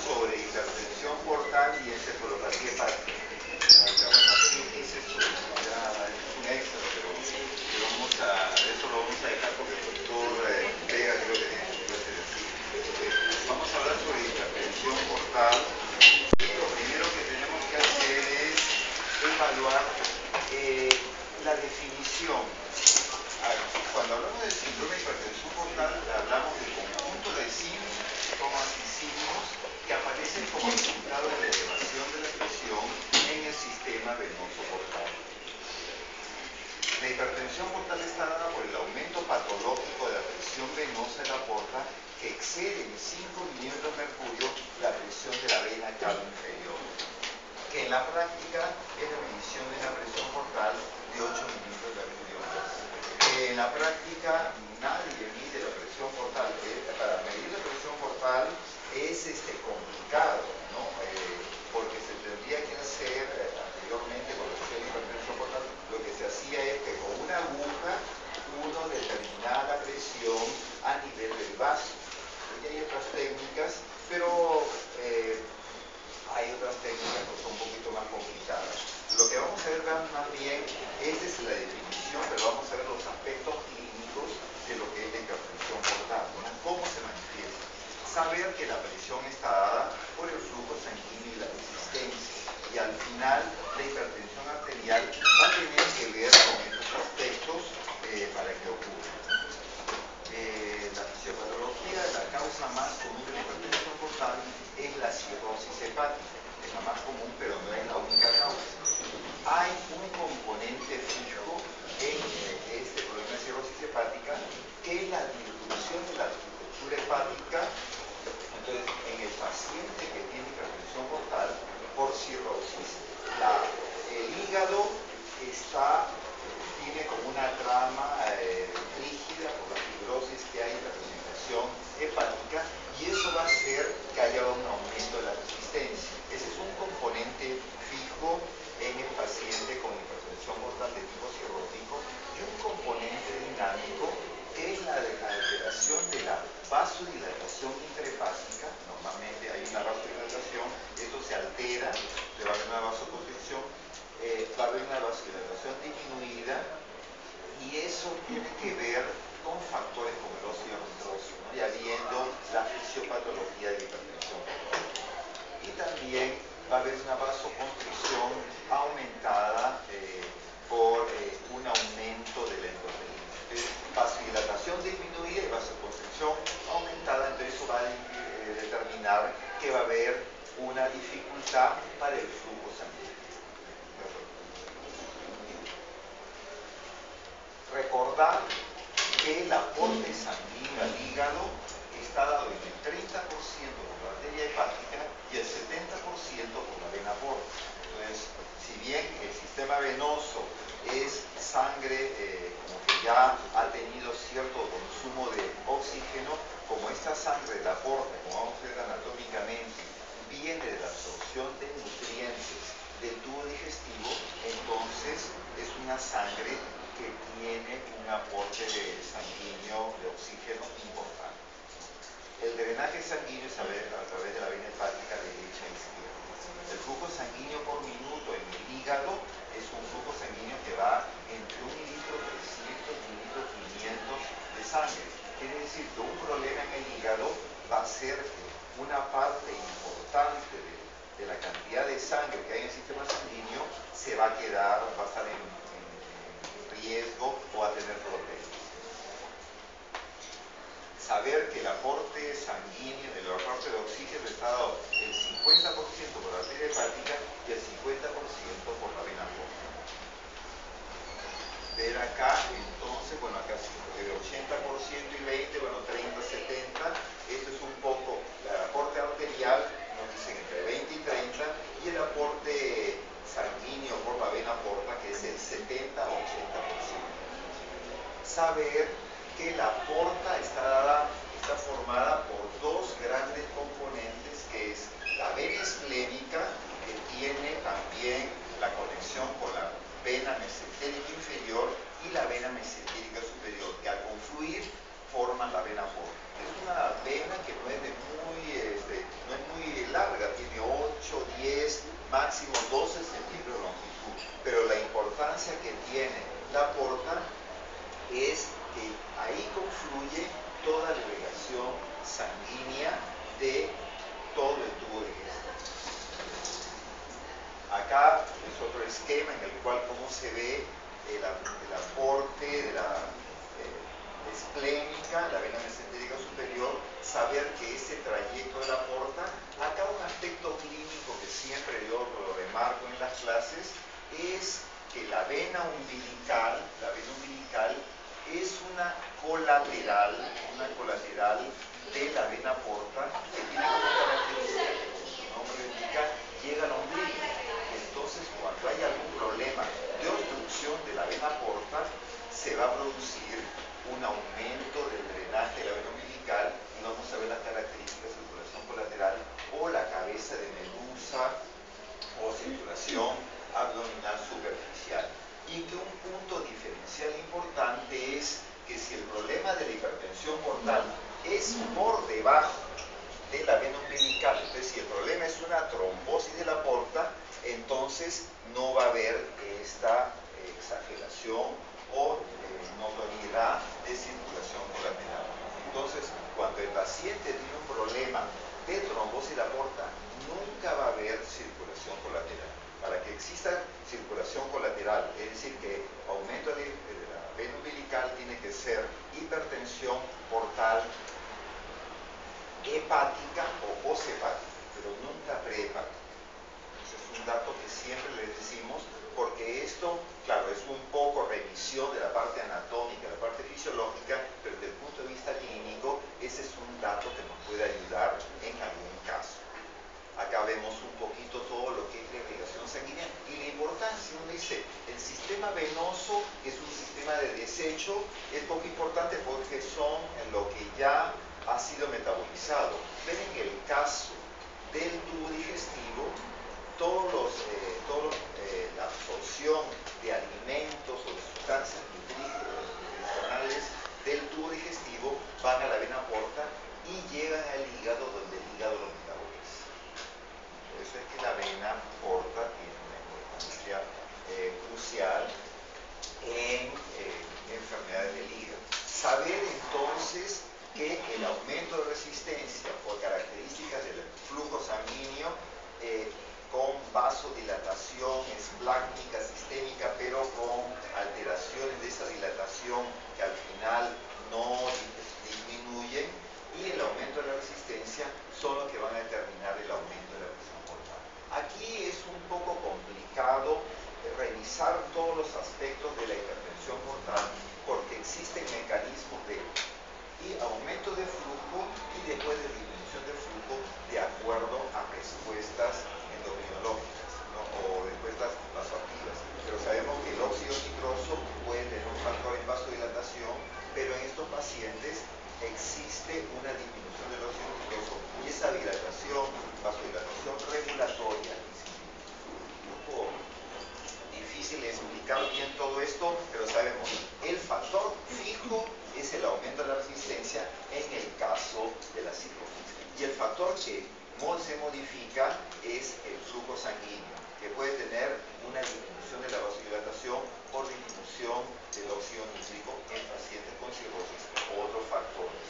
sobre hipertensión portal y encefalopatía hepática. Bueno, aquí dice esto, ya es un extra, pero eso lo vamos a dejar porque el doctor Vega creo que tiene su clase de así. Vamos a hablar sobre hipertensión portal. Lo primero que tenemos que hacer es evaluar la definición. Cuando hablamos del síndrome de hipertensión portal, hablamos del conjunto de síntomas y signos que aparecen como resultado de la elevación de la presión en el sistema venoso portal. La hipertensión portal está dada por el aumento patológico de la presión venosa de la porta que excede en 5 milímetros de mercurio la presión de la vena cava inferior, que en la práctica es la medición de la presión portal de 8 milímetros de mercurio más. En la práctica nadie mide la presión portal. Para medir la presión portal es complicado, ¿no? Porque se tendría que hacer anteriormente con la hipertensión portal, lo que se hacía es que con una aguja uno determinaba la presión a nivel del vaso. Y hay otras técnicas, pero hay otras técnicas que son un poquito más complicadas. Lo que vamos a ver más bien es la definición, pero vamos a ver los aspectos clínicos de lo que es la hipertensión portal, ¿no? Cómo se manifiesta. Saber que la presión está dada por el flujo sanguíneo y la resistencia. Y al final, la hipertensión arterial va a tener que ver con estos aspectos para que ocurra. La fisiopatología, la causa más común de la hipertensión portal es la cirrosis hepática. Es la más común, pero no es la única causa. Hay un componente fijo en este problema de cirrosis hepática, que es la disminución de la arquitectura hepática. Entonces, en el paciente que tiene hipertensión portal por cirrosis, el hígado tiene como una trama rígida por la fibrosis que hay en la presentación hepática, y eso va a hacer que haya un aumento de la resistencia. Ese es un componente fijo en el paciente con hipertensión portal de tipo cirrótico, y un componente dinámico que es la alteración de la vasodilatación intrahepática. Normalmente hay una vasodilatación, esto se altera, le va a haber una vasoconstricción, va a haber una vasodilatación disminuida, y eso tiene que ver con factores como el óxido nitroso, ¿no? Ya viendo la fisiopatología de hipertensión portal. Y también va a haber una vasoconstricción aumentada por un aumento de la endotelina. Entonces, vasodilatación disminuida y vasoconstricción aumentada, entonces eso va a determinar que va a haber una dificultad para el flujo sanguíneo. Recordar que el aporte sanguíneo al hígado está dado en el 30% por la arteria hepática y el 70% por la vena porta. Entonces, si bien el sistema venoso es sangre como que ya ha tenido cierto consumo de oxígeno, como esta sangre de la porta, como vamos a ver anatómicamente, viene de la absorción de nutrientes del tubo digestivo, entonces es una sangre que tiene un aporte sanguíneo de oxígeno importante. El drenaje sanguíneo es a través de la vena hepática derecha e izquierda. El flujo sanguíneo por minuto en el hígado es un flujo sanguíneo que va entre 1 litro 300 y 1 litro 500 de sangre. Quiere decir que un problema en el hígado va a ser que una parte importante de la cantidad de sangre que hay en el sistema sanguíneo se va a quedar, va a estar en riesgo o a tener problemas. Saber que el aporte sanguíneo, el aporte de oxígeno está dado el 50% por la arteria hepática y el 50% por la vena porta. Ver acá, entonces, bueno, acá sí, el 80% y 20%, bueno, 30-70%, esto es un poco, el aporte arterial nos dicen entre 20 y 30, y el aporte sanguíneo por la vena porta, que es el 70 o 80%. Saber que la porta está formada por dos grandes componentes, que es la vena esplénica, que tiene también la conexión con la vena mesentérica inferior y la vena mesentérica superior, que al confluir forman la vena porta. Es una vena que no es muy larga, máximo 12 centímetros de longitud. Pero la importancia que tiene la porta es que ahí confluye toda la irrigación sanguínea de todo el tubo digestivo. Acá es otro esquema en el cual cómo se ve el aporte de la esplénica, la vena mesentérica superior, saber que ese trayecto de la porta, acá un aspecto clínico que siempre yo lo remarco en las clases, es que la vena umbilical es una colateral de la vena porta que tiene como característica que como su nombre indica, llega al ombligo. Entonces, cuando hay algún problema de obstrucción de la vena porta, se va a producir un aumento del drenaje de la vena umbilical y vamos a ver las características de circulación colateral o la cabeza de medusa o circulación abdominal superficial. Y que un punto diferencial importante es que si el problema de la hipertensión portal es por debajo de la vena umbilical, entonces si el problema es una trombosis de la porta, entonces no va a haber esta exageración o notoriedad de circulación colateral. Entonces, cuando el paciente tiene un problema de trombosis de la porta, nunca va a haber circulación colateral. Para que exista circulación colateral, es decir, que aumento de la vena umbilical, tiene que ser hipertensión portal hepática o poshepática, pero nunca prehepática. Ese es un dato que siempre les decimos, porque esto, claro, es un poco revisión de la parte anatómica, la parte fisiológica, pero desde el punto de vista clínico, ese es un dato que nos puede ayudar en algún caso. Acá vemos un poquito todo lo que es la irrigación sanguínea y la importancia. Uno dice, el sistema venoso, que es un sistema de desecho, es poco importante porque son en lo que ya ha sido metabolizado. Ven en el caso del tubo digestivo, la absorción de alimentos o de sustancias nutricionales del tubo digestivo van a la vena porta y llegan al hígado, donde el hígado lo metaboliza. Por eso es que la vena porta tiene una importancia crucial en enfermedades del hígado. Saber entonces que el aumento de resistencia por características del flujo sanguíneo con vasodilatación esplácnica sistémica, pero con alteraciones de esa dilatación que al final no disminuyen, y el aumento de la resistencia son los que van a determinar el aumento de la presión portal. Aquí es un poco complicado revisar todos los aspectos de la hipertensión portal porque existen mecanismos de aumento de flujo y después de disminución de flujo de acuerdo a respuestas endocrinológicas, ¿no? O respuestas vasoactivas. Pero sabemos que el óxido nitroso puede tener un factor en vasodilatación, pero en estos pacientes existe una disminución del óxido nitroso y esa vasodilatación regulatoria. Un poco difícil explicar bien todo esto, pero sabemos, el factor fijo es el aumento de la resistencia en el caso de la cirrosis. Y el factor que se modifica es el flujo sanguíneo, que puede tener una disminución de la vasodilatación por disminución del óxido nítrico en pacientes con cirrosis o otros factores.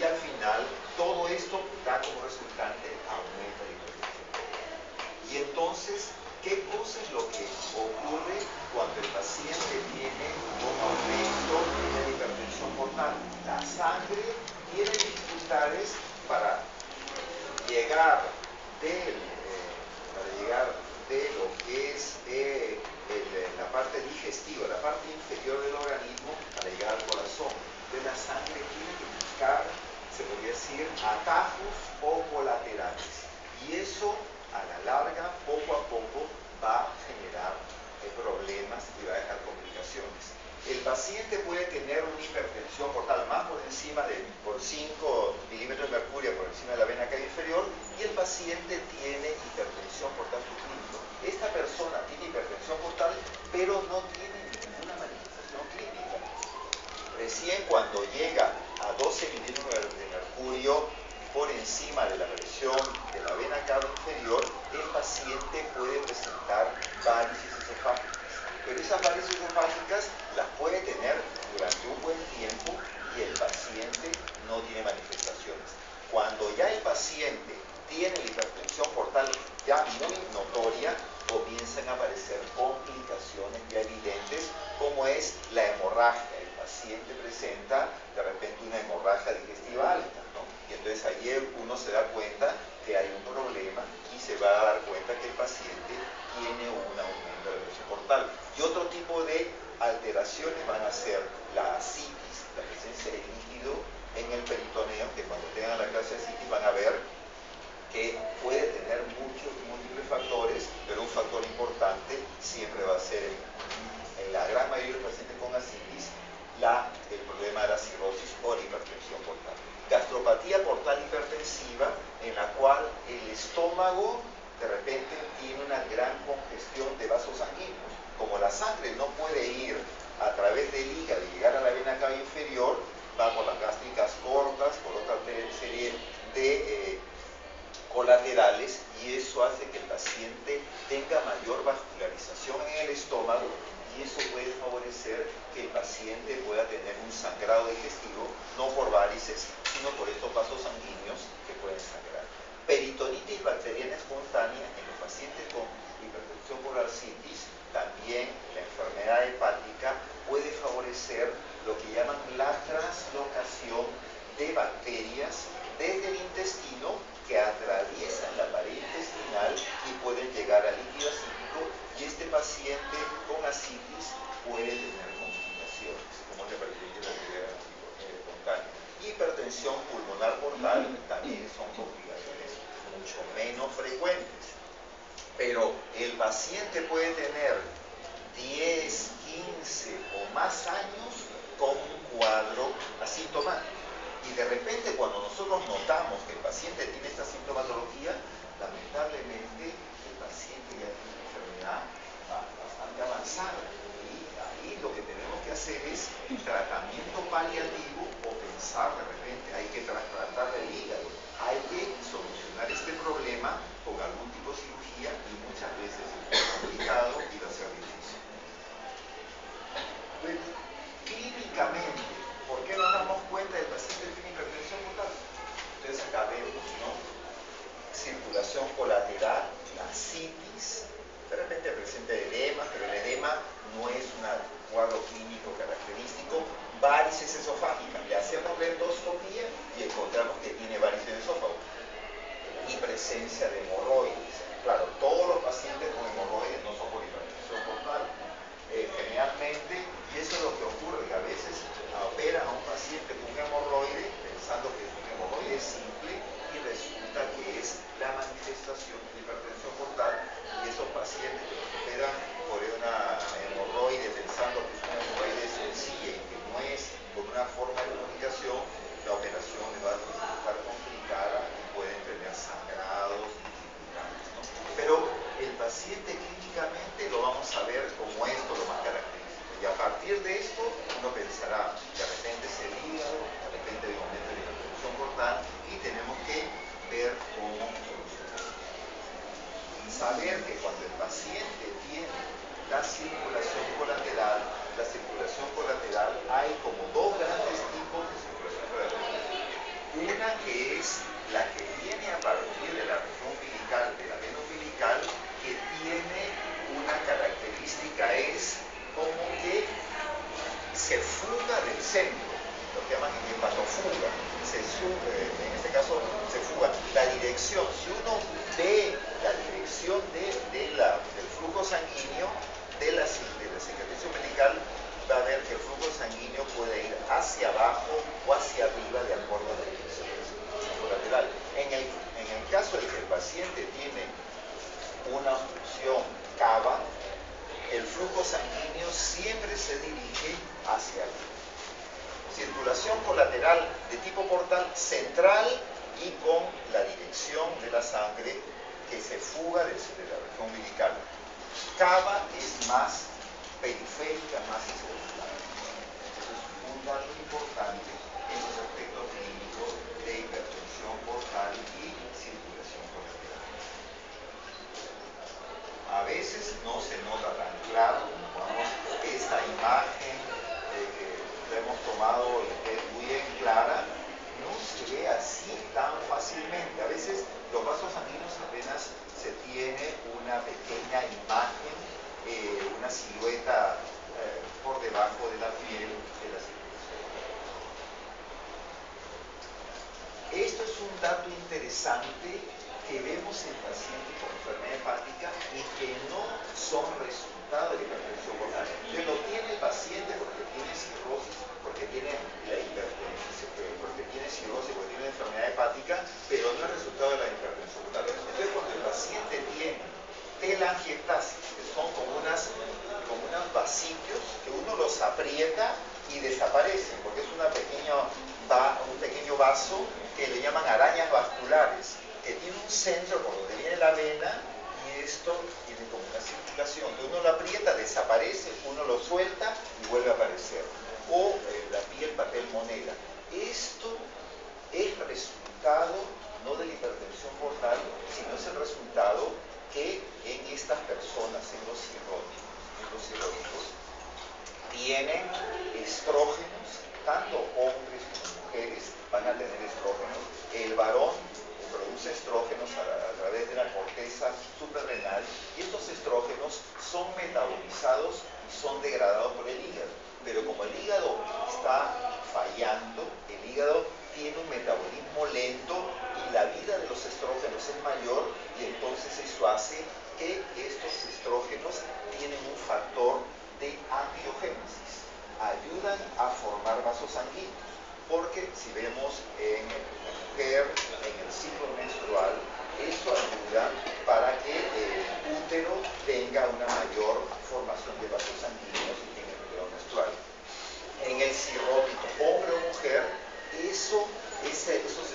Y al final, todo esto da como resultante aumento de la hipertensión. Y entonces, ¿qué cosa es lo que ocurre cuando el paciente tiene un aumento de la hipertensión portal? La sangre tiene dificultades para llegar de lo que es la parte digestiva, la parte inferior del organismo, para llegar al corazón. Entonces la sangre tiene que buscar, se podría decir, atajos o colaterales. Y eso, a la larga, poco a poco, va a generar problemas y va a dejar complicaciones. El paciente puede tener una hipertensión portal más por 5 milímetros de mercurio por encima de la vena cava inferior, y el paciente tiene hipertensión portal subclínico. Esta persona tiene hipertensión portal, pero no tiene ninguna manifestación clínica. Recién cuando llega a 12 milímetros de mercurio por encima de la presión de la vena cava inferior, el paciente puede presentar varices esofágicas. Pero esas varices esofágicas las puede tener durante un buen tiempo y el paciente no tiene manifestaciones. Cuando ya el paciente tiene la hipertensión portal ya muy notoria, comienzan a aparecer complicaciones ya evidentes, como es la hemorragia. El paciente presenta de repente una hemorragia digestiva alta, ¿no? Y entonces ahí uno se da cuenta que hay un problema y se va a dar cuenta que el paciente tiene un aumento de la presión portal. Y otro tipo de alteraciones van a ser la ascitis, la presencia de líquido en el peritoneo, que cuando tengan la clase de ascitis van a ver que puede tener múltiples factores, pero un factor importante siempre va a ser, en la gran mayoría de los pacientes con ascitis, el problema de la cirrosis o la hipertensión portal. Gastropatía portal hipertensiva, en la cual el estómago de repente tiene una gran congestión de vasos sanguíneos. Como la sangre no puede ir a través del hígado y llegar a la vena cava inferior, va por las gástricas cortas, por otra serie de colaterales, y eso hace que el paciente tenga mayor vascularización en el estómago, y eso puede favorecer que el paciente pueda tener un sangrado digestivo, no por varices, sino por estos vasos sanguíneos que pueden sangrar. Peritonitis bacteriana espontánea en los pacientes con hipertensión por ascitis. También la enfermedad hepática puede favorecer lo que llaman la translocación de bacterias desde el intestino, que atraviesan la pared intestinal y pueden llegar al líquido acítico, y este paciente con ascitis puede tener complicaciones, como la hipertensión espontánea. Hipertensión pulmonar portal también son complicaciones mucho menos frecuentes, pero el paciente puede tener 10, 15 o más años con un cuadro asintomático. Y de repente, cuando nosotros notamos que el paciente tiene esta sintomatología, lamentablemente el paciente ya tiene una enfermedad bastante avanzada. Y ahí lo que tenemos que hacer es tratamiento paliativo, o pensar de repente hay que tratar el hígado, hay que solucionar este problema con algún tipo de cirugía, y muchas veces es complicado y va a ser difícil. Clínicamente, ¿por qué nos damos cuenta del paciente que tiene hipertensión portal? Entonces acá vemos, ¿no?, circulación colateral, la ascitis, de repente presenta edema, pero el edema no es un cuadro clínico característico. Varices esofágicas, le hacemos la endoscopía y encontramos que tiene varices de esófago. Y presencia de hemorroides. Claro, todos los pacientes con hemorroides no son por hipertensión portal. Generalmente, y eso es lo que ocurre, que a veces operan a un paciente con un hemorroide pensando que es un hemorroide simple, y resulta que es la manifestación de hipertensión portal, y esos pacientes que los operan por una hemorroide pensando que es una hemorroide sencilla y que no es por una forma de comunicación, la operación les va a resultar complicada y pueden tener sangrados, dificultades, ¿no? Pero el paciente clínicamente lo vamos a ver como esto, lo más característico. Y a partir de esto, uno pensará, de repente es el hígado, de repente hay un aumento de hipertensión portal, y tenemos que ver cómo solucionarlo. Saber que cuando el paciente tiene la circulación colateral, hay como dos grandes tipos de circulación colateral. Una que es la que viene a partir de la región umbilical, de la vena umbilical, que tiene una característica, es como que se fuga del centro, lo que llaman hepatofuga, en este caso se fuga. La dirección, si uno ve la dirección del flujo sanguíneo de la secreción umbilical, va a ver que el flujo sanguíneo puede ir hacia abajo o hacia arriba de acuerdo a la dirección colateral. En el caso de que el paciente tiene una obstrucción cava, el flujo sanguíneo siempre se dirige hacia arriba. Circulación colateral de tipo portal central y con la dirección de la sangre que se fuga de la región umbilical. Cava es más periférica, más espontánea. Eso es un dato importante en los aspectos clínicos de hipertensión portal. y circulación colateral. A veces no se nota tan claro, como vemos esta imagen que la hemos tomado y que es muy bien clara, no se ve así tan fácilmente. A veces los vasos sanguíneos apenas se tiene una pequeña imagen, una silueta por debajo de la piel de la circulación. Esto es un dato interesante que vemos en pacientes con enfermedad hepática y que no son resultado de hipertensión portal. Que lo tiene el paciente porque tiene cirrosis, porque tiene la hipertensión, porque tiene cirrosis, porque tiene enfermedad hepática, pero no es resultado de la hipertensión portal. Entonces, cuando el paciente tiene telangiectasis, que son como unos vasitos que uno los aprieta y desaparecen, porque es un pequeño vaso que le llaman arañas vasculares, que tiene un centro por donde viene la vena y esto tiene como una circulación. Entonces uno lo aprieta, desaparece, uno lo suelta y vuelve a aparecer. O la piel papel moneda. Esto es resultado no de la hipertensión portal, sino es el resultado que en estas personas, en los cirróticos, tienen estrógenos, tanto hombres como mujeres van a tener estrógenos. El varón produce estrógenos a través de la corteza suprarrenal y estos estrógenos son metabolizados y son degradados por el hígado. Pero como el hígado está fallando, el hígado tiene un metabolismo lento y la vida de los estrógenos es mayor y entonces eso hace que estos estrógenos tienen un factor de angiogénesis, ayudan a formar vasos sanguíneos, porque si vemos en la mujer, en el ciclo menstrual, eso ayuda para que el útero tenga una mayor formación de vasos sanguíneos y tenga el periodo menstrual. En el cirrótico, hombre o mujer, esos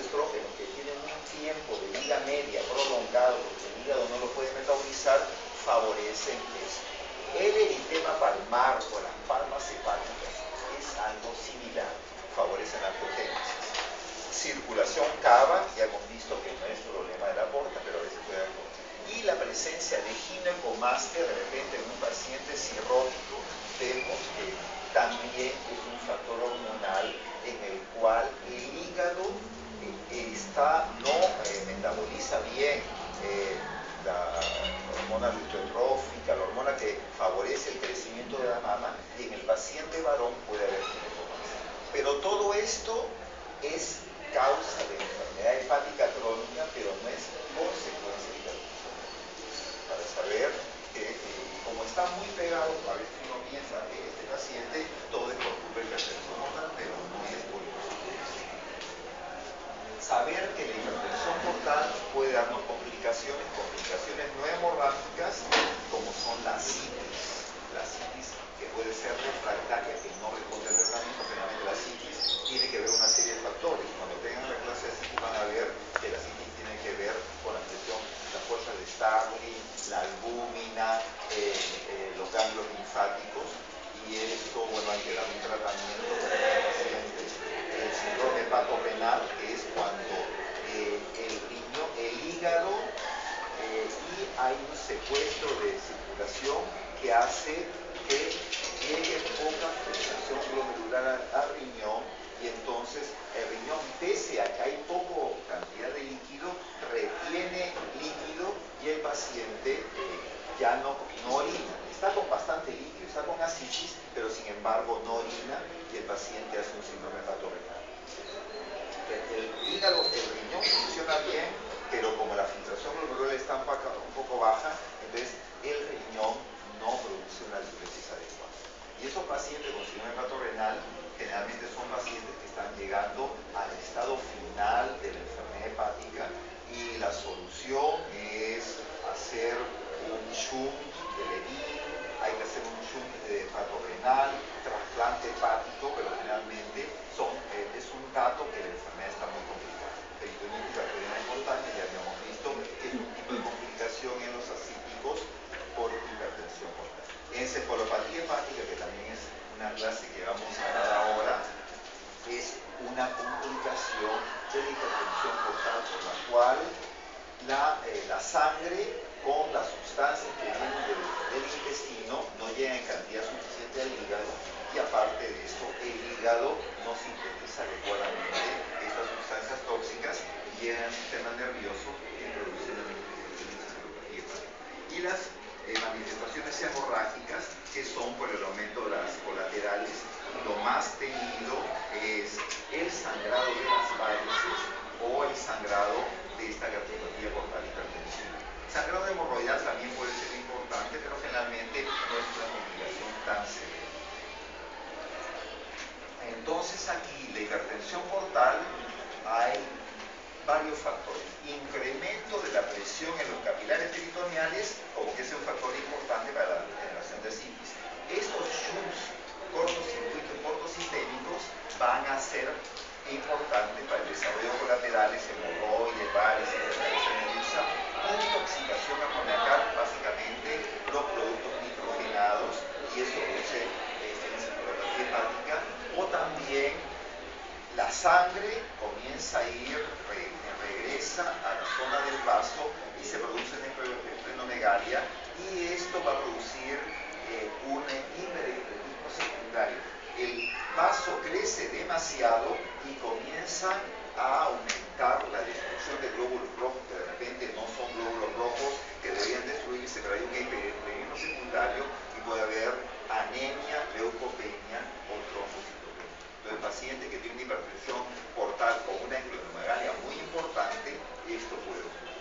estrógenos que tienen un tiempo de vida media prolongado, porque el hígado no lo puede metabolizar, favorecen esto. El eritema palmar o las palmas hepáticas es algo similar, favorecen la angiogénesis. Circulación cava, ya hemos visto que no es problema de la porta, pero a veces puede haber. Y la presencia de ginecomastia, de repente en un paciente cirrótico, vemos que también es un factor hormonal en el cual el hígado no metaboliza bien la hormona lutotrófica, la hormona que favorece el crecimiento de la mama, y en el paciente varón puede haber ginecomastia. Pero todo esto es causa de enfermedad hepática crónica, pero no es consecuencia de hipertensión. Para saber que, como está muy pegado, a veces uno piensa que este paciente todo es por culpa de hipertensión portal, pero no es por hipertensión. Saber que la hipertensión portal puede darnos complicaciones no hemorrágicas, como son la citis que puede ser refractaria, que no responde al tratamiento. Generalmente la citis tiene que ver una serie de factores. Cuando tengan la clase de citis van a ver que la citis tiene que ver con la presión, la fuerza de Starling, la albúmina, los ganglios linfáticos, y esto, bueno, hay que dar un tratamiento para los pacientes. El síndrome hepatorrenal, que es cuando el hígado y hay un secuestro de circulación que hace que llegue poca filtración glomerular al riñón, y entonces el riñón, pese a que hay poco cantidad de líquido, retiene líquido y el paciente ya no orina. Está con bastante líquido, está con ascitis, pero sin embargo no orina y el paciente hace un síndrome hepatorrenal. El hígado, el riñón funciona bien, pero como la filtración glomerular está un poco baja, entonces el riñón no produce una diuresis adecuada. Y esos pacientes con síndrome hepatorrenal generalmente son pacientes que están llegando al estado final de la enfermedad hepática, y la solución es hacer un shunt de Levin, hay que hacer un shunt de hepatorrenal, trasplante hepático, pero generalmente es un dato que la enfermedad está muy complicada. Peritonitis bacteriana espontánea, ya habíamos visto que es un tipo de complicación en los ascíticos por hipertensión portal. Encefalopatía hepática, que también es una clase que vamos a dar ahora, es una complicación de la hipertensión portal por la cual la sangre con las sustancias que vienen del intestino no llega en cantidad suficiente al hígado, y aparte de eso el hígado no sintetiza adecuadamente estas sustancias tóxicas y llegan al sistema nervioso y producen la manifestación de y las manifestaciones hemorrágicas, que son por el aumento de las colaterales, y lo más temido es el sangrado de las varices o el sangrado de esta gastropatía portal hipertensiva. El sangrado hemorroidal también puede ser importante, pero generalmente no es una complicación tan severa. Entonces aquí, la hipertensión portal, hay varios factores. Incremento de la presión en los capilares peritoneales, como que es un factor importante para la generación de asitis. Estos shunts cortocircuitos portosistémicos van a ser importantes para el desarrollo de colaterales, hemorroides, varices, intoxicación amoníaca, básicamente los productos nitrogenados, y eso produce encefalopatía hepática, o también la sangre comienza a ir, regresa a la zona del vaso y se produce esplenomegalia, y esto va a producir un hiperestretismo secundario. El vaso crece demasiado y comienza a aumentar la destrucción de glóbulos rojos, que de repente no son glóbulos rojos que deberían destruirse, pero hay un hiperestretismo secundario y puede haber anemia, leucopenia o trombocitopenia. El paciente que tiene una hipertensión portal con una esplenomegalia muy importante, esto puede ocurrir.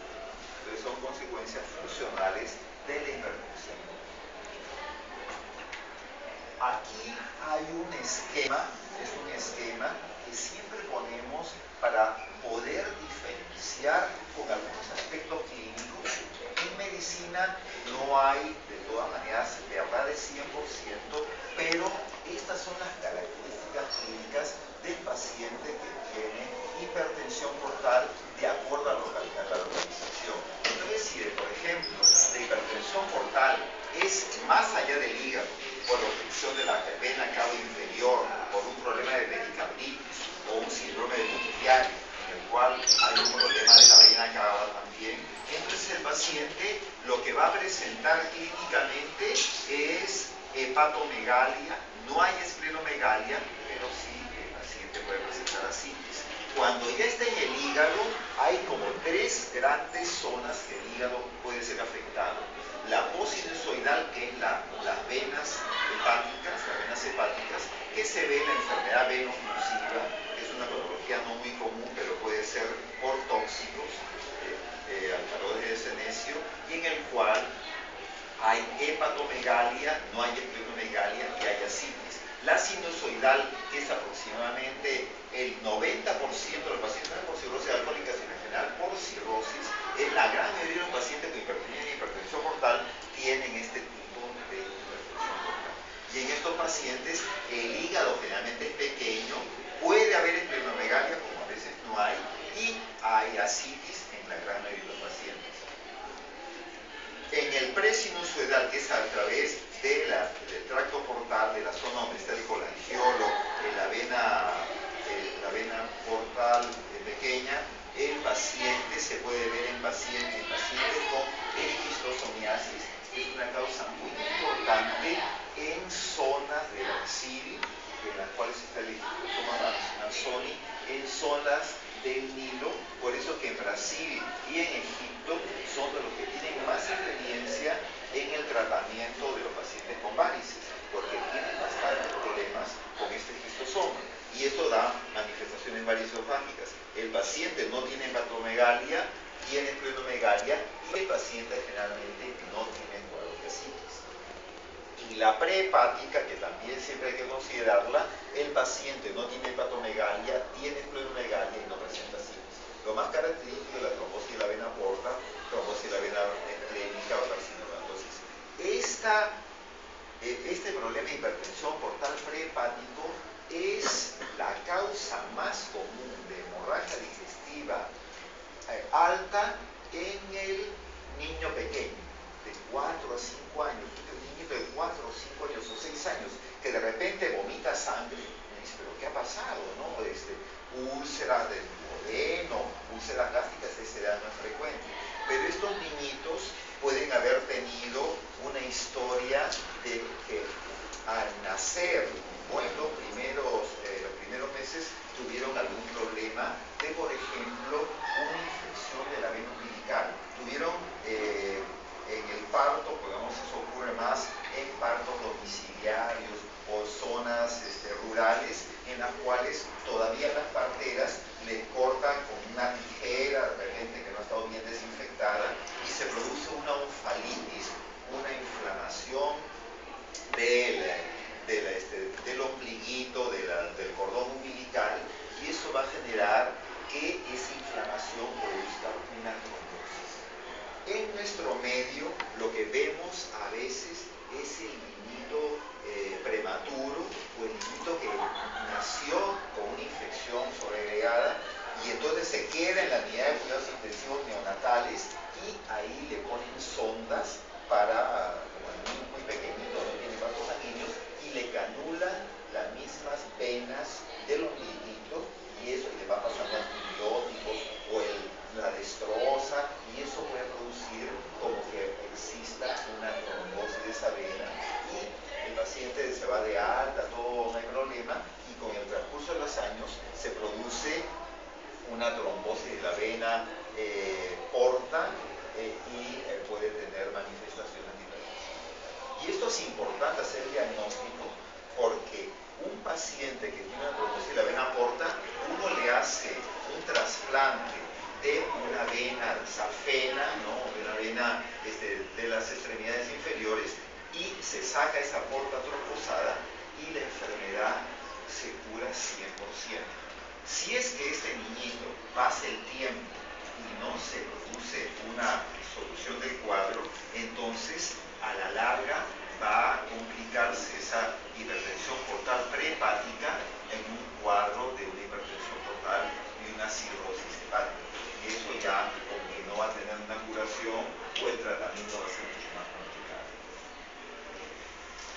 Entonces son consecuencias funcionales de la hipertensión. Aquí hay un esquema, es un esquema que siempre ponemos para poder diferenciar con algunos aspectos clínicos. En medicina no hay de todas maneras verdad de 100%, pero estas son las características clínicas del paciente que tiene hipertensión portal de acuerdo a la localización. Es decir, por ejemplo, la hipertensión portal es más allá del hígado, por obstrucción de la vena cava inferior, por un problema de pericarditis o un síndrome de Budd-Chiari, en el cual hay un problema de la vena cava también. Entonces el paciente lo que va a presentar clínicamente es hepatomegalia, no hay esplenomegalia, pero sí el paciente puede presentar asitis. Cuando ya está en el hígado, hay como 3 grandes zonas que el hígado puede ser afectado. La sinusoidal, que es las venas hepáticas, que se ve en la enfermedad veno-oclusiva, que es una patología no muy común, pero puede ser por tóxicos, alcaloides de senecio, y en el cual hay hepatomegalia, no hay esplenomegalia y hay asitis. La sinusoidal, que es aproximadamente el 90% de los pacientes no por cirrosis alcohólica, sino en general por cirrosis, es la gran mayoría de los pacientes con hipertensión portal tienen este tipo de hipertensión portal. Y en estos pacientes el hígado generalmente es pequeño, puede haber esplenomegalia, como a veces no hay, y hay asitis en la gran mayoría de los pacientes. En el presinusoidal, que es a través del tracto portal, de la zona donde está el colangiolo, la vena portal pequeña, el paciente se puede ver en pacientes con erigistosomiasis, que es una causa muy importante en zonas de Brasil, en las cuales está el erigistrosoma manzoni, en zonas del Nilo. Por eso que en Brasil y en Egipto son de los que tienen más experiencia en el tratamiento de los pacientes con varices, porque tienen bastantes problemas con este esquistosoma. Y esto da manifestaciones varicofágicas. El paciente no tiene hepatomegalia, tiene esplenomegalia, y el paciente generalmente no tiene cuadros de asitis. Y la prehepática, que también siempre hay que considerarla, el paciente no tiene hepatomegalia, tiene esplenomegalia y no presenta asitis. Lo más característico es la trombosis de la vena porta, trombosis de la vena esplénica o carcinoma. Entonces, este problema de hipertensión portal prehepático es la causa más común de hemorragia digestiva alta en el niño pequeño, de 4 a 5 años. Un niñito de 4 o 5 años o 6 años que de repente vomita sangre, me dice, pero ¿qué ha pasado? ¿No? Úlceras del duodeno, úlceras gástricas, esa edad no es frecuente. historia de que al nacer o en los primeros meses tuvieron algún problema de, por ejemplo, una infección de la vena umbilical. Tuvieron en el parto, digamos, eso ocurre más en partos domiciliarios o zonas rurales en las cuales todavía las parteras le cortan con una tijera de repente que no ha estado bien desinfectada y se produce una onfalitis, una inflamación del ombliguito, del cordón umbilical, y eso va a generar que esa inflamación produzca una trombosis. En nuestro medio lo que vemos a veces es el niñito prematuro o el niñito que nació con una infección sobreagregada y entonces se queda en la unidad de cuidados intensivos neonatales y ahí le ponen sondas para, como el niño muy pequeñito, no tiene vasos sanguíneos, y le canulan las mismas venas del ombliguito y eso le va pasando antibióticos o la destroza y eso puede producir como que exista una trombosis de esa vena y el paciente se va de alta, todo no hay problema y con el transcurso de los años se produce una trombosis de la vena porta y puede tener manifestaciones diferentes. Y esto es importante hacer el diagnóstico porque un paciente que tiene una trombosis de la vena porta, uno le hace un trasplante de una vena safena, ¿no? De una vena de las extremidades inferiores y se saca esa porta trombosada y la enfermedad se cura 100%. Si es que este niñito pasa el tiempo y no se produce una solución del cuadro, entonces a la larga va a complicarse esa hipertensión portal prehepática en un cuadro de una hipertensión portal y una cirrosis hepática. Y eso ya, como que no va a tener una curación o el tratamiento va a ser mucho más complicado.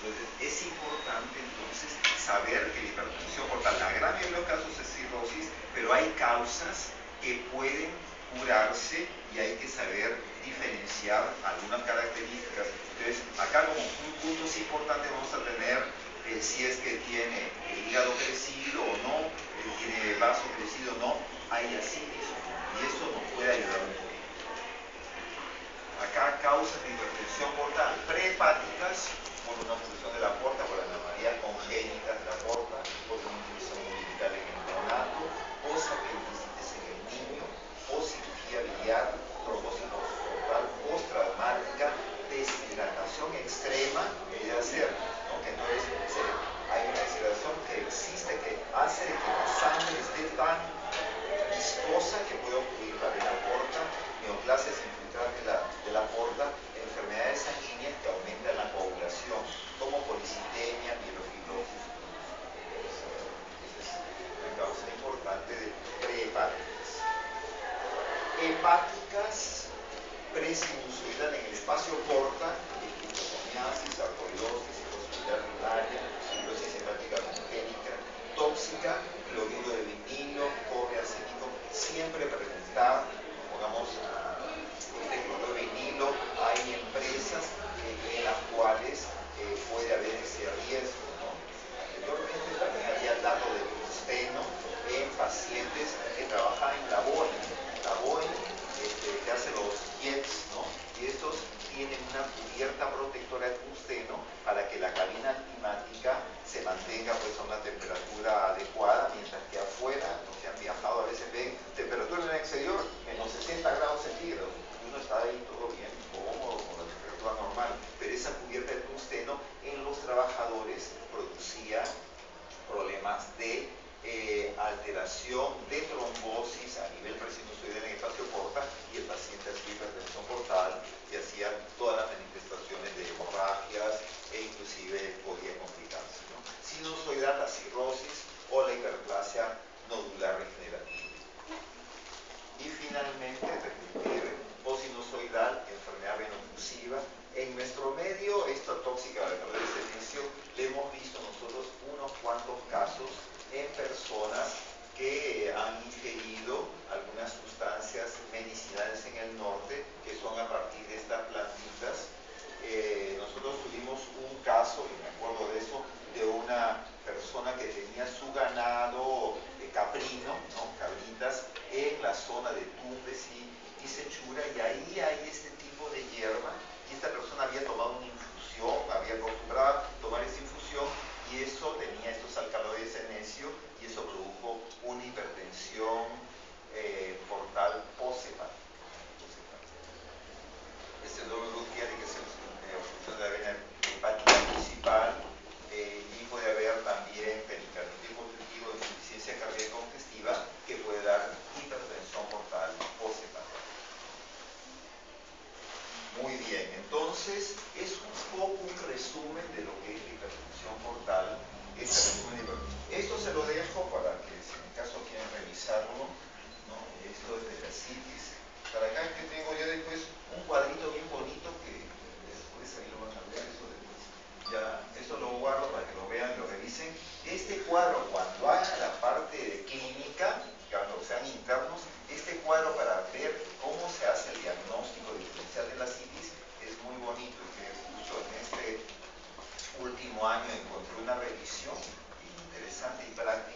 Entonces, es importante entonces saber que la hipertensión portal, la gran mayoría de los casos es cirrosis, pero hay causas que pueden curarse y hay que saber diferenciar algunas características. Entonces, acá como un punto importante vamos a tener si es que tiene el hígado crecido o no, tiene vaso crecido o no, hay ascitis y eso nos puede ayudar un poquito. Acá causas de hipertensión portal prehepáticas por una obstrucción de la porta, por anomalías congénitas de la porta, por una infección umbilical en el neonato, posapendicitis en el niño, poscirugía biliar, trombosis portal postraumática, deshidratación extrema que debe hacer, ¿no? Que entonces hay una deshidratación que existe que hace que la sangre esté tan viscosa que puede obstruir la vena porta, neoplasias infiltradas de la porta, enfermedades sanguíneas que aumentan la coagulación, como policitemia, mielofibrosis. Esa es una causa importante de prehepáticas. Hepáticas presinusoidal en el espacio porta, epitoponiasis, sarcoidosis, cirrosis biliar, fibrosis hepática congénita, tóxica, cloruro de vinilo, cobre acético, siempre preguntar, pongamos cloruro de vinilo, hay empresas en las cuales puede haber ese riesgo, ¿no? Anteriormente también había datos de tungsteno en pacientes que trabajan en la Boeing, que hace los jets, ¿no? Y estos tienen una cubierta protectora de tungsteno para que la cabina antimática se mantenga pues a una temperatura adecuada, mientras que afuera, los que han viajado a veces ven temperatura en el exterior menos 60 grados centígrados, y uno está ahí todo bien cómodo con la temperatura normal, pero esa cubierta de tungsteno en los trabajadores producía problemas de alteración de trombosis a nivel presinusoidal en el espacio porta y el paciente hacía hipertensión portal y hacía todas las manifestaciones de hemorragias e inclusive podía complicarse, ¿no? Sinusoidal, la cirrosis o la hiperplasia nodular regenerativa. Y finalmente, repetir, posinusoidal, enfermedad veno-oclusiva. En nuestro medio, esta tóxica de servicio, le hemos visto nosotros unos cuantos casos en personas que han Muy bien, entonces es un poco un resumen de lo que es la hipertensión portal. Esto se lo dejo para que si en caso quieren revisarlo, ¿no? Esto es de la citis. Para acá que tengo yo después un cuadrito bien bonito que después ahí lo van a ver, eso después. Ya, esto lo guardo para que lo vean, lo revisen. Este cuadro, cuando hagan la parte de clínica, cuando sean internos, este cuadro para ver cómo se hace el diagnóstico diferencial de la citis es muy bonito, y que justo en este último año encontré una revisión interesante y práctica